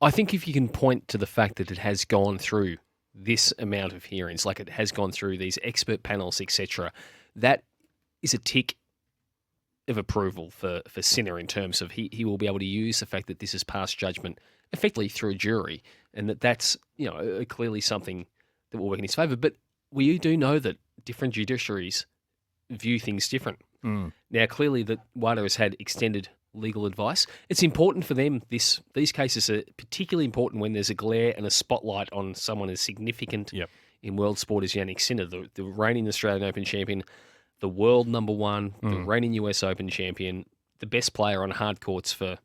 I think if you can point to the fact that it has gone through this amount of hearings, like it has gone through these expert panels, etc., that is a tick of approval for Sinner in terms of he will be able to use the fact that this is passed judgment effectively through a jury, and that's clearly something that will work in his favour. But we do know that different judiciaries view things different. Now, clearly, that WADA has had extended legal advice. It's important for them. These cases are particularly important when there's a glare and a spotlight on someone as significant in world sport as Jannik Sinner, the reigning Australian Open champion, the world number one, the reigning US Open champion, the best player on hard courts for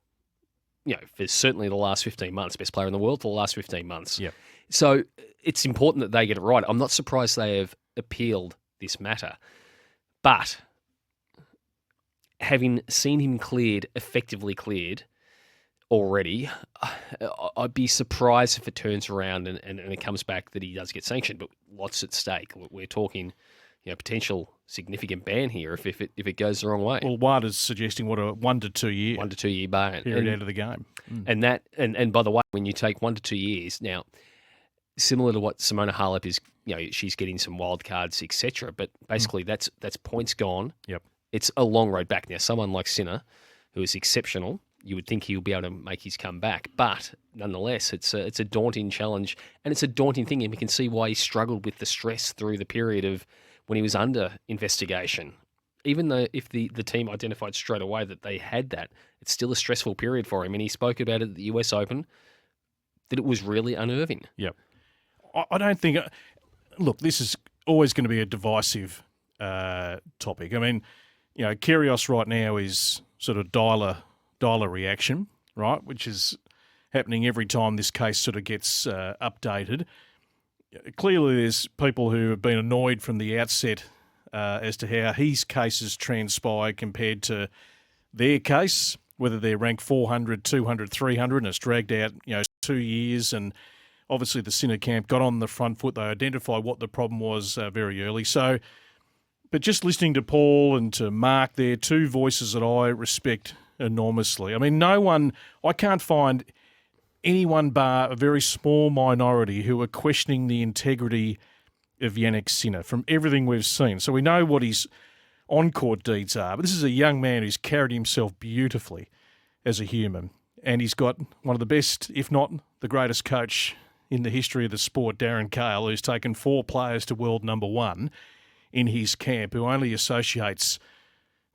certainly the last 15 months, best player in the world for the last 15 months. Yep. So it's important that they get it right. I'm not surprised they have appealed this matter. But having seen him effectively cleared already, I'd be surprised if it turns around and it comes back that he does get sanctioned. But lots at stake. We're talking potential significant ban here if it goes the wrong way. Well, WADA's suggesting a 1 to 2 year 1 to 2 year ban period out of the game. And by the way, when you take 1 to 2 years now, similar to what Simona Halep is, she's getting some wild cards, etc. But basically, that's points gone. Yep. It's a long road back now. Someone like Sinner, who is exceptional, you would think he'll be able to make his comeback. But nonetheless, it's a daunting challenge, and it's a daunting thing, and we can see why he struggled with the stress through the period of when he was under investigation. Even though if the team identified straight away that they had that, it's still a stressful period for him. And he spoke about it at the US Open, that it was really unnerving. Yep. I don't think... Look, this is always going to be a divisive topic. I mean, Kyrgios right now is sort of dialer reaction, right, which is happening every time this case sort of gets updated. Clearly, there's people who have been annoyed from the outset as to how his cases transpire compared to their case, whether they're ranked 400, 200, 300, and it's dragged out 2 years. And obviously the Sinner camp got on the front foot. They identified what the problem was very early. So, but just listening to Paul and to Mark, they're two voices that I respect enormously. I mean, I can't find anyone bar a very small minority who are questioning the integrity of Jannik Sinner from everything we've seen. So we know what his on-court deeds are, but this is a young man who's carried himself beautifully as a human, and he's got one of the best, if not the greatest coach in the history of the sport, Darren Cahill, who's taken 4 players to world number 1 in his camp, who only associates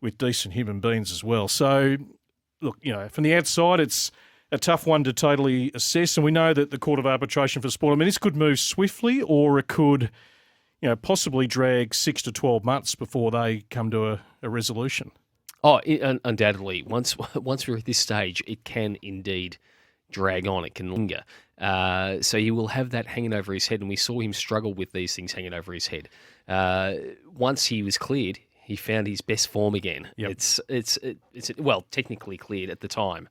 with decent human beings as well. So, look, from the outside, it's a tough one to totally assess, and we know that the Court of Arbitration for Sport, I mean, this could move swiftly, or it could, possibly drag 6 to 12 months before they come to a resolution. Oh, undoubtedly. Once we're at this stage, it can indeed drag on. It can linger. So he will have that hanging over his head, and we saw him struggle with these things hanging over his head. Once he was cleared, he found his best form again. Yep. It's technically cleared at the time.